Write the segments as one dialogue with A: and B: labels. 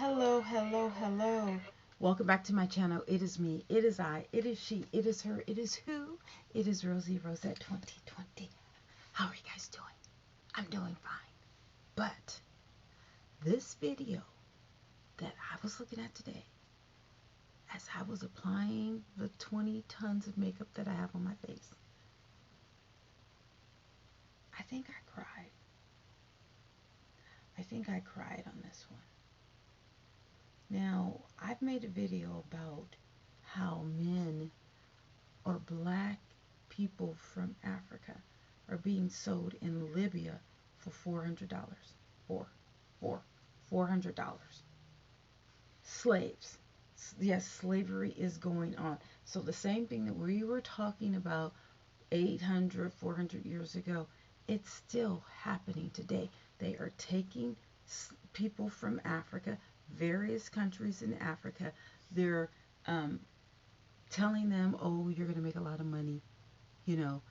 A: Hello, hello, hello. Welcome back to my channel. It is me, it is I, it is she, it is her, it is who? It is Rosie Rosette 2020. How are you guys doing? I'm doing fine. But this video that I was looking at today, as I was applying the 20 tons of makeup that I have on my face, I think I cried. I think I cried on this one. Now, I've made a video about how men or black people from Africa are being sold in Libya for $400. For $400. Slaves. Yes, slavery is going on. So the same thing that we were talking about 800, 400 years ago, it's still happening today. They are taking people from Africa, various countries in Africa. They're telling them, oh, you're going to make a lot of money. You know,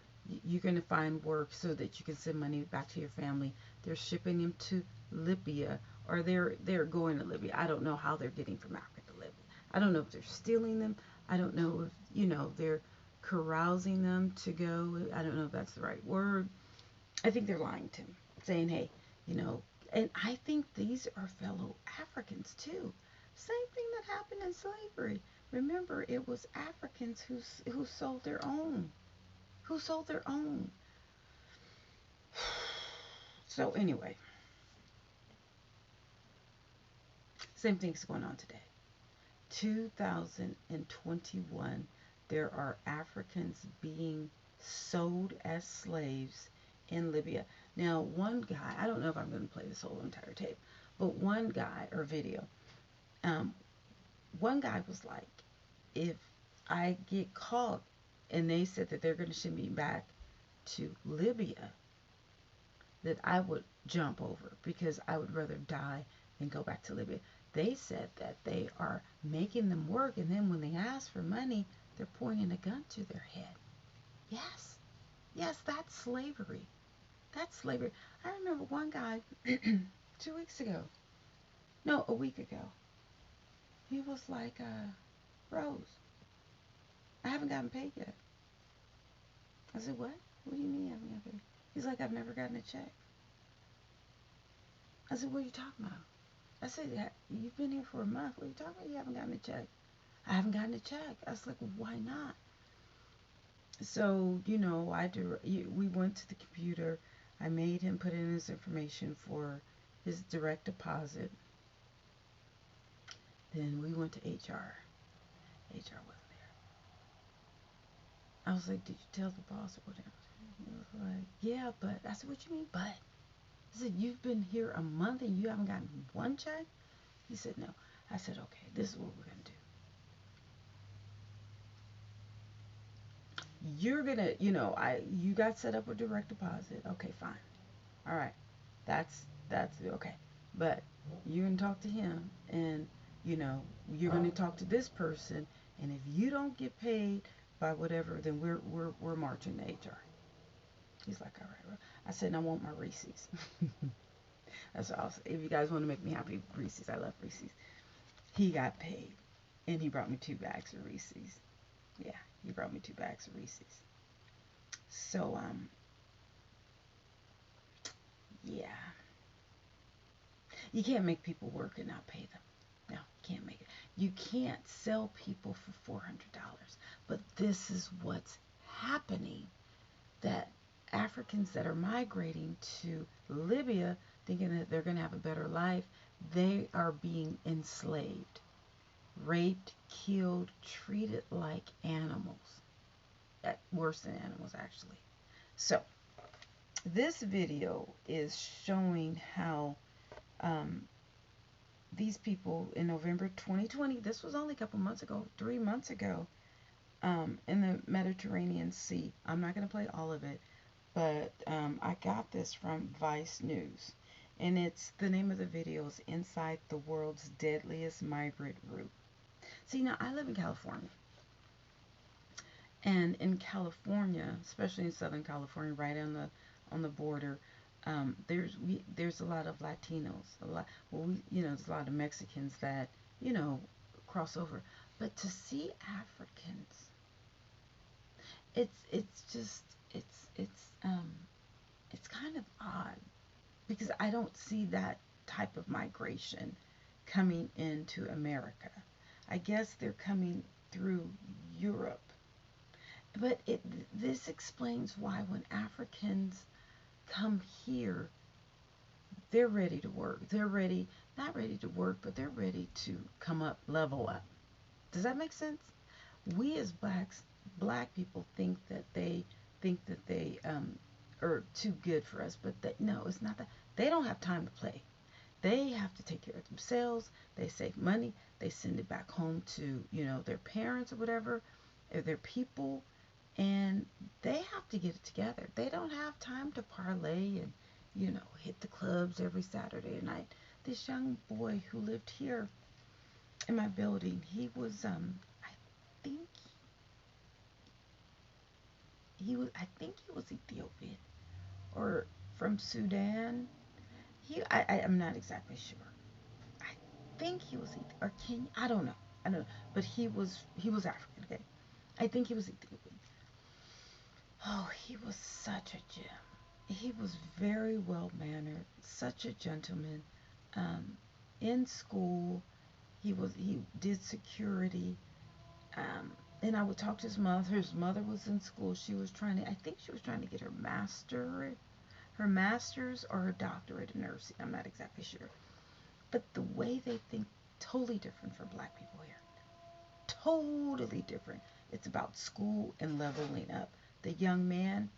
A: you're going to find work so that you can send money back to your family. They're shipping them to Libya, or they're going to Libya. I don't know how they're getting from Africa to Libya. I don't know if they're stealing them. I don't know if, they're carousing them to go. I don't know if that's the right word. I think they're lying to them, saying, hey, and I think these are fellow Africans too. Same thing that happened in slavery. Remember, it was Africans who sold their own. Who sold their own. So anyway, same thing's going on today. 2021, there are Africans being sold as slaves in Libya. Now, one guy, I don't know if I'm going to play this whole entire tape, but one guy, or video, um, one guy was like, if I get caught and they said that they're going to send me back to Libya, that I would jump over because I would rather die than go back to Libya. They said that they are making them work, and then when they ask for money, they're pointing a gun to their head. Yes, yes, that's slavery. That's slavery. I remember one guy 2 weeks ago, no, a week ago, he was like, Rose, I haven't gotten paid yet. I said, what? What do you mean you haven't gotten paid? He's like, I've never gotten a check. I said, what are you talking about? I said, you've been here for a month. What are you talking about? You haven't gotten a check. I haven't gotten a check. I was like, why not? So, we went to the computer. I made him put in his information for his direct deposit. Then we went to HR. HR wasn't there. I was like, did you tell the boss or whatever? He was like, yeah, but. I said, what you mean, but? I said, you've been here a month and you haven't gotten one check? He said, no. I said, okay, this is what we're going to do. You're going to, you got set up with direct deposit. Okay, fine. All right. That's okay. But you're going to talk to him, and, you're going to talk to this person, and if you don't get paid by whatever, then we're marching to HR. He's like, all right. I said, I want my Reese's. That's awesome. If you guys want to make me happy, Reese's. I love Reese's. He got paid, and he brought me 2 bags of Reese's. Yeah, he brought me 2 bags of Reese's. So, yeah. You can't make people work and not pay them. No, you can't make it. You can't sell people for $400. But this is what's happening. That Africans that are migrating to Libya, thinking that they're going to have a better life, they are being enslaved, raped, killed, treated like animals. Worse than animals, actually. So, this video is showing how these people in November 2020, this was only a couple months ago, 3 months ago, in the Mediterranean Sea. I'm not going to play all of it, but I got this from Vice News, and it's, the name of the video is Inside the World's Deadliest Migrant Route. See, now I live in California, and in California, especially in Southern California, right on the border, There's a lot of Latinos, a lot. Well, there's a lot of Mexicans that you know cross over, but to see Africans, it's just it's kind of odd because I don't see that type of migration coming into America. I guess they're coming through Europe, but this explains why when Africans come here, they're ready to work. They're ready, not ready to work, but they're ready to come up, level up. Does that make sense? We as black people think that they are too good for us, but no, it's not that. They don't have time to play. They have to take care of themselves. They save money. They send it back home to their parents or whatever, or their people, and they have to get it together. They don't have time to parlay and hit the clubs every Saturday night. This young boy who lived here in my building, he was I think I think he was Ethiopian or from Sudan. I'm not exactly sure. I think he was or Kenya. I don't know. But he was African. Okay, I think he was Ethiopian. Oh, he was such a gem. He was very well mannered, such a gentleman. Um, in school, he did security. Um, and I would talk to his mother. His mother was in school. I think she was trying to get her master's or her doctorate in nursing. I'm not exactly sure. But the way they think, totally different from black people here. Totally different. It's about school and leveling up. The young man,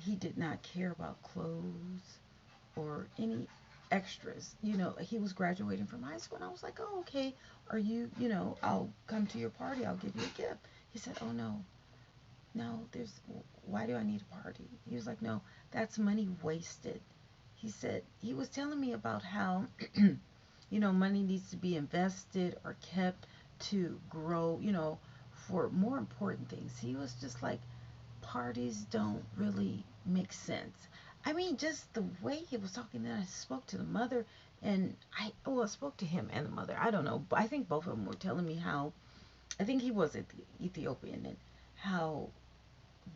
A: he did not care about clothes or any extras. He was graduating from high school, and I was like, oh, okay, I'll come to your party, I'll give you a gift. He said, oh, no, no, why do I need a party? He was like, no, that's money wasted. He said, he was telling me about how, money needs to be invested or kept to grow, for more important things. He was just like, parties don't really make sense. I mean, just the way he was talking. Then I spoke to the mother, and I spoke to him and the mother. I don't know, but I think both of them were telling me how. I think he was Ethiopian, and how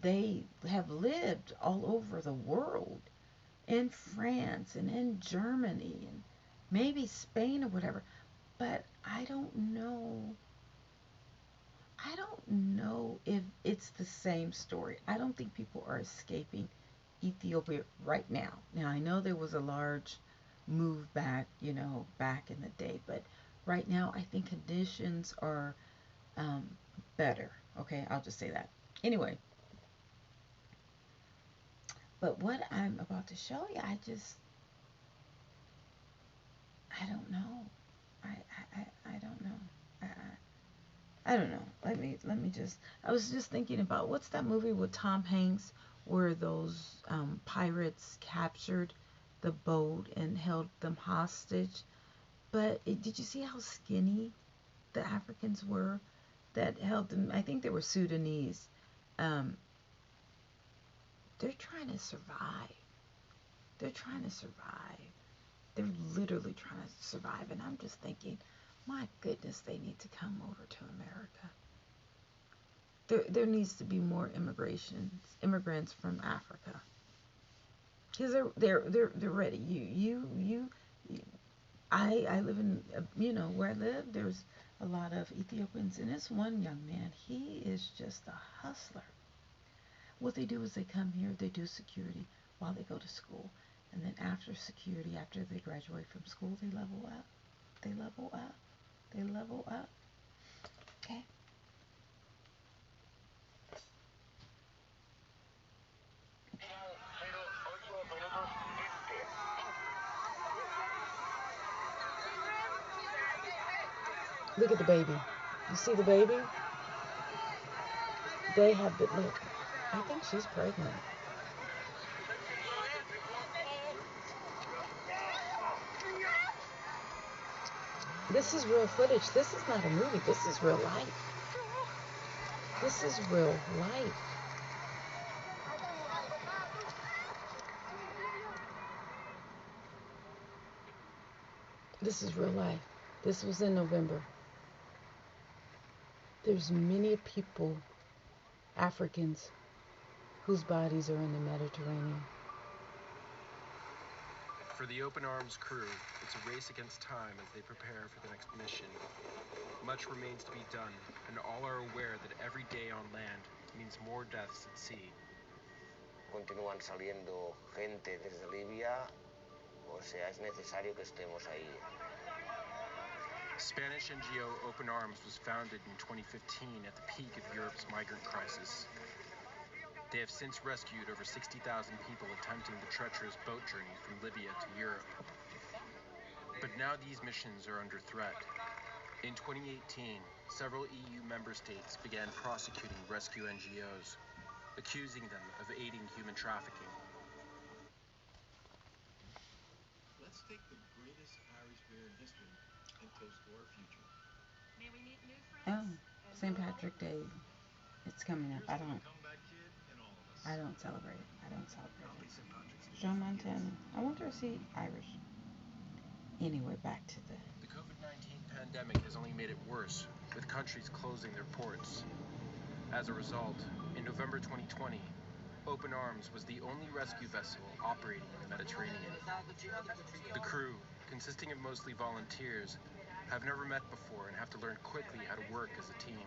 A: they have lived all over the world, in France and in Germany and maybe Spain or whatever. But I don't know if it's the same story. I don't think people are escaping Ethiopia right now. Now, I know there was a large move back, back in the day, but right now I think conditions are um, better. Okay, I'll just say that. Anyway, but what I'm about to show you, I don't know. I don't know. I don't know. Let me just. I was just thinking about what's that movie with Tom Hanks where those pirates captured the boat and held them hostage. But did you see how skinny the Africans were that held them? I think they were Sudanese. Um, they're trying to survive. They're trying to survive. They're literally trying to survive. And I'm just thinking, my goodness, they need to come over to America. There needs to be more immigrants from Africa, because they're ready. You I live in where I live. There's a lot of Ethiopians, and this one young man, he is just a hustler. What they do is they come here, they do security while they go to school, and then after security, after they graduate from school, they level up. They level up. They level up. Okay. Look at the baby. You see the baby? They have been. Look, I think she's pregnant. This is real footage. This is not a movie. This is real life. This is real life. This is real life. This was in November. There's many people, Africans, whose bodies are in the Mediterranean.
B: For the Open Arms crew, it's a race against time as they prepare for the next mission. Much remains to be done, and all are aware that every day on land means more deaths at sea.
C: Continúan saliendo gente desde Libia, o sea, es necesario que estemos ahí.
B: Spanish NGO Open Arms was founded in 2015 at the peak of Europe's migrant crisis. They have since rescued over 60,000 people attempting the treacherous boat journey from Libya to Europe. But now these missions are under threat. In 2018, several EU member states began prosecuting rescue NGOs, accusing them of aiding human trafficking.
D: Let's take the greatest Irish beer in history and toast to our future.
A: May we meet new friends? Oh, St. Patrick's Day. It's coming up. I don't celebrate it. John Montana. I wonder if he's Irish. Anyway, back to the
B: COVID-19 pandemic has only made it worse, with countries closing their ports. As a result, in November 2020, Open Arms was the only rescue vessel operating in the Mediterranean. The crew, consisting of mostly volunteers, have never met before and have to learn quickly how to work as a team.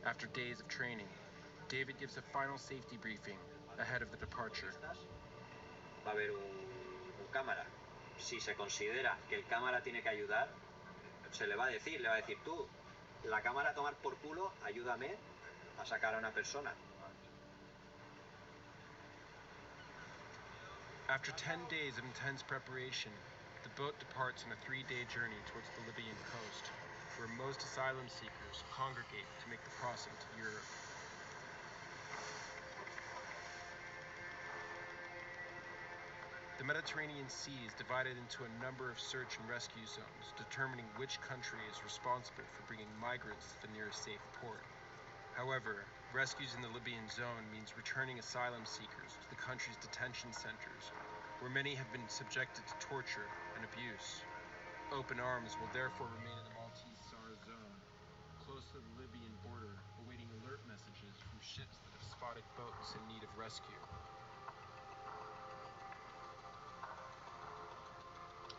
B: After days of training, David gives a final safety briefing ahead of the departure.
E: Va a haber un cámara. Si se considera que el cámara tiene que ayudar, se le va a decir tú, la cámara a tomar por culo, ayúdame a sacar a una persona.
B: After 10 days of intense preparation, the boat departs on a 3-day journey towards the Libyan coast, where most asylum seekers congregate to make the crossing to Europe. The Mediterranean Sea is divided into a number of search and rescue zones, determining which country is responsible for bringing migrants to the nearest safe port. However, rescues in the Libyan zone means returning asylum seekers to the country's detention centers, where many have been subjected to torture and abuse. Open Arms will therefore remain in the Maltese SAR zone, close to the Libyan border, awaiting alert messages from ships that have spotted boats in need of rescue.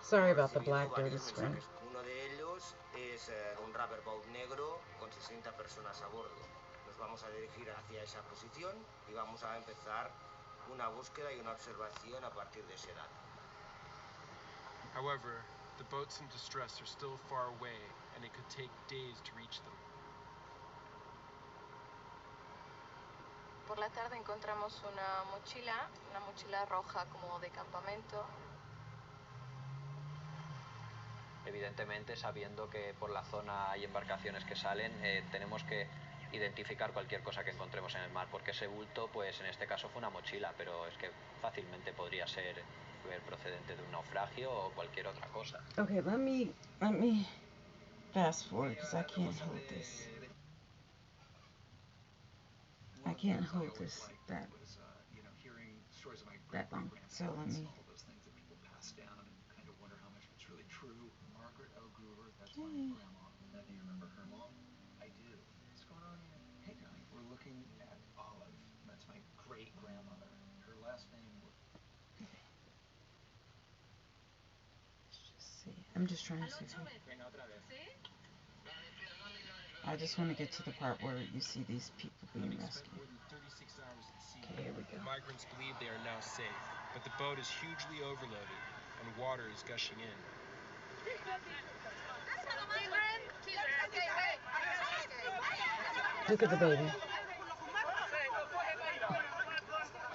A: Sorry about the black dirty screen.
C: Uno de ellos es un rubberboat negro con 60 personas a bordo. Nos vamos a dirigir hacia esa posición y vamos a empezar una búsqueda y una observación a partir de ese dato.
B: However, the boats in distress are still far away, and it could take days to reach them.
F: Por la tarde encontramos una mochila roja como de campamento.
E: Evidentemente, sabiendo que por la zona hay embarcaciones que salen, tenemos que identificar cualquier cosa que encontremos en el mar, porque ese bulto, pues en este caso fue una mochila, pero es que fácilmente podría ser procedente de un naufragio o cualquier otra cosa.
A: Okay, let me fast forward because I can't hold this. I can't hold this that long. So let me.
D: That's my grandma. Do you remember her mom? I do. What's going on here? Hey, Johnny, we're looking at Olive. That's my great-grandmother. Her last name was...
A: Let's just see. I'm just trying to see. I just want to get to the part where you see these people being rescued. Okay, here we go.
B: Migrants believe they are now safe, but the boat is hugely overloaded and water is gushing in.
A: Look at the baby.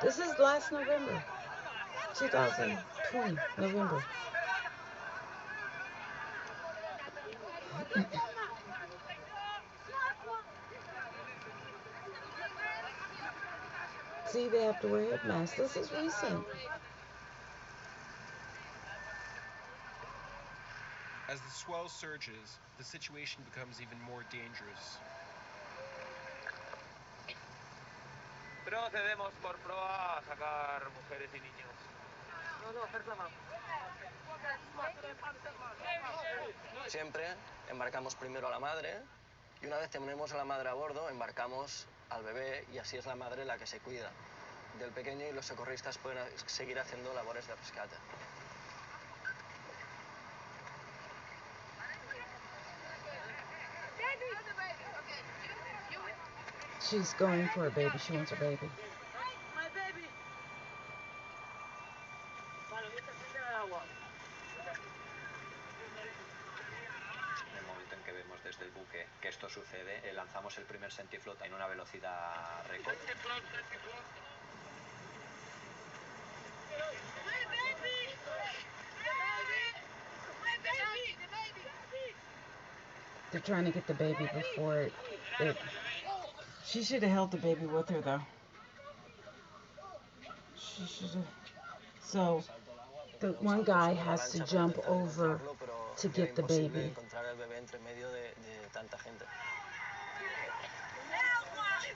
A: This is last November, 2020, November. See, they have to wear head masks. This is recent.
B: As the swell surges, the situation becomes even more dangerous.
E: Procedemos por proa a sacar mujeres y niños.
G: Siempre embarcamos primero a la madre y una vez tenemos a la madre a bordo, embarcamos al bebé y así es la madre la que se cuida del pequeño y los socorristas pueden seguir haciendo labores de rescate.
A: She's going for a baby. She wants a baby.
E: En el momento en que vemos desde el buque que esto sucede, lanzamos el primer sentiflota en una velocidad récord.
A: They're trying to get the baby before it. She should have held the baby with her, though. She should have. So, the one guy has to jump over to get the baby.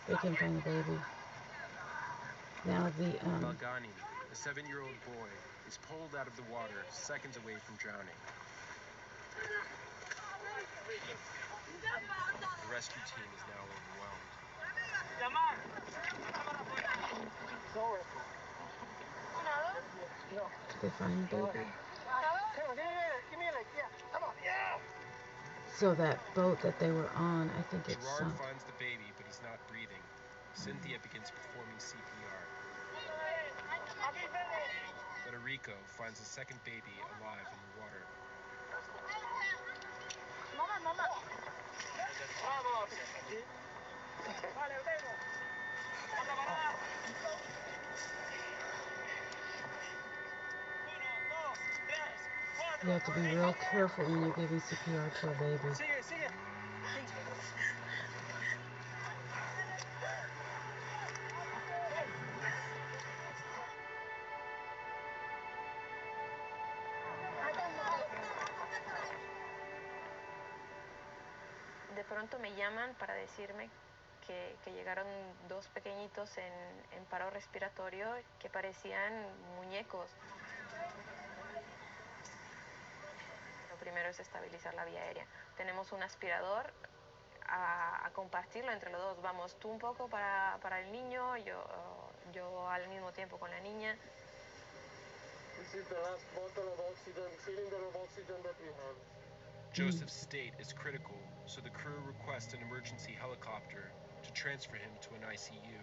A: They can find the baby. Now
B: Balgani, a 7-year-old boy, is pulled out of the water seconds away from drowning. The rescue team is now overwhelmed.
A: Did they find the baby? So that boat that they were on, I think it
B: Gerard
A: sunk.
B: finds the baby, but he's not breathing. Cynthia begins performing CPR. Federico finds the second baby alive in the water.
A: You have to be real careful when you're giving CPR to a baby.
F: De pronto me llaman para decirme que llegaron dos pequeñitos en paro respiratorio que parecían muñecos. Lo primero es estabilizar la vía aérea. Tenemos un aspirador a compartirlo entre los dos. Vamos, tú un poco para el niño, yo al mismo tiempo con la niña.
H: This is the last bottle of oxygen, cylinder of oxygen that we have.
B: Joseph's state is critical, so the crew requests an emergency helicopter to transfer him to an ICU.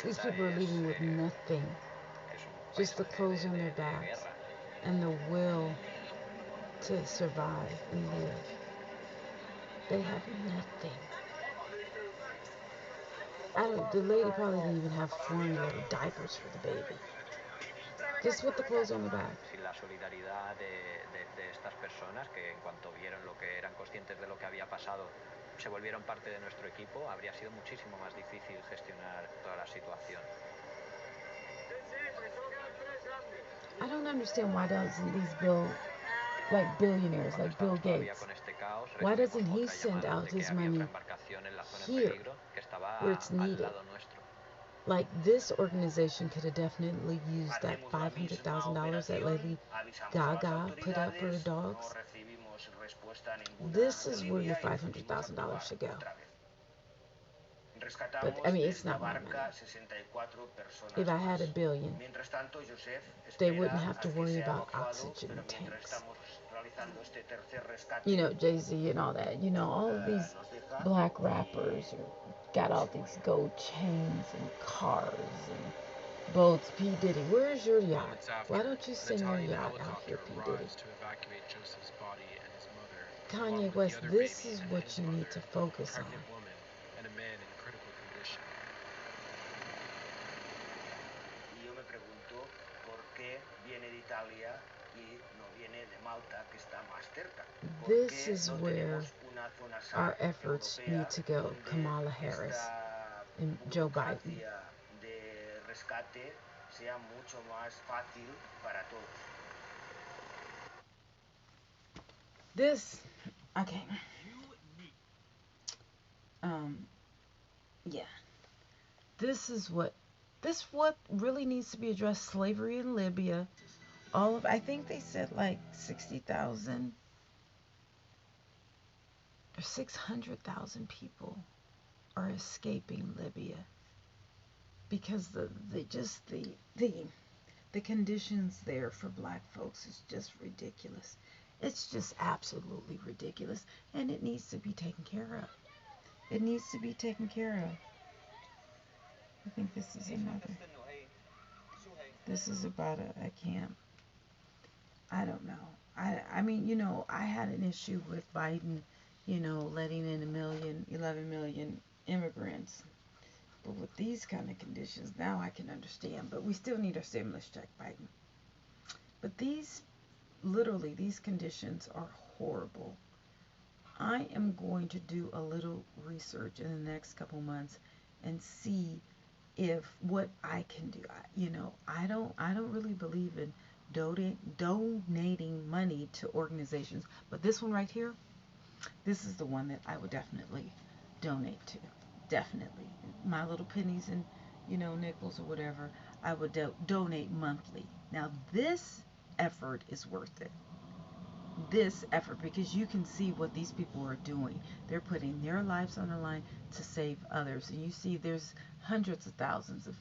A: These people are leaving with nothing. Just the clothes on their backs and the will to survive and live. They have nothing. The lady probably didn't even have formula or diapers for the baby. Just with the clothes on the back.
E: Sin la solidaridad de estas personas que en cuanto vieron lo que eran conscientes de lo que había pasado, se volvieron parte de nuestro equipo, habría sido muchísimo más difícil gestionar toda la situación.
A: I don't understand why doesn't these billionaires like Bill Gates, why doesn't he send out his money here where it's needed? Like, this organization could have definitely used that $500,000 that Lady Gaga put up for the dogs. This is where your $500,000 should go. But, I mean, it's not my money. If I had $1 billion, they wouldn't have to worry about oxygen tanks. You know, Jay-Z and all that. You know, all of these black rappers got all these gold chains and cars and boats. P. Diddy, where's your yacht? Why don't you send your yacht out here, P. Diddy? Kanye West, this is what you need to focus on.
B: And a man in critical condition.
C: Y yo me pregunto por qué viene de Italia y no viene de Malta, que está más cerca.
A: This is where our efforts need to go. Kamala Harris and Joe Biden.
C: De rescate sea mucho más fácil para todos.
A: This, okay. Yeah. This is what This what really needs to be addressed. Slavery in Libya. I think they said like 60,000 or 600,000 people are escaping Libya because the conditions there for black folks is just ridiculous. It's just absolutely ridiculous, and it needs to be taken care of. It needs to be taken care of. I think this is another. This is about a camp. I don't know. I mean, I had an issue with Biden, letting in 11 million immigrants. But with these kind of conditions, now I can understand. But we still need our stimulus check, Biden. But literally, these conditions are horrible. I am going to do a little research in the next couple months and see if what I can do. I don't really believe in donating money to organizations, but this one right here, this is the one that I would definitely donate to. Definitely, my little pennies and nickels or whatever, I would donate monthly. Now this effort is worth it. This effort, because you can see what these people are doing. They're putting their lives on the line to save others, and you see there's hundreds of thousands of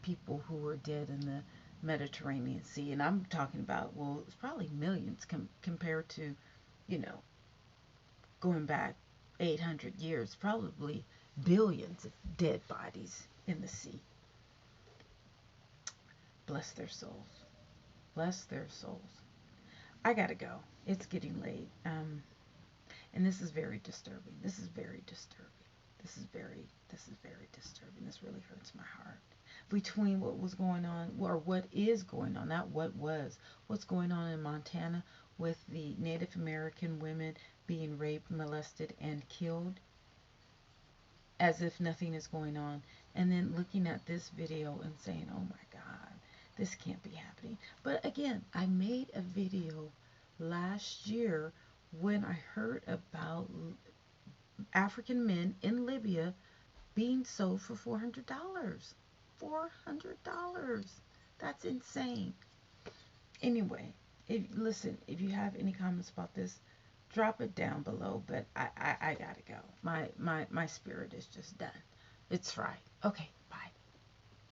A: people who are dead in the Mediterranean Sea, and I'm talking about, well, it's probably millions compared to, going back 800 years, probably billions of dead bodies in the sea. Bless their souls. Bless their souls. I gotta go. It's getting late. And this is very disturbing. This is very disturbing. This is very disturbing. This really hurts my heart. Between what was going on, or what is going on, not what was, what's going on in Montana with the Native American women being raped, molested, and killed as if nothing is going on, and then looking at this video and saying, oh my God, this can't be happening. But again, I made a video last year when I heard about African men in Libya being sold for $400. $400. That's insane. Anyway, if you have any comments about this, drop it down below. But I gotta go. My spirit is just done. It's fried. Okay.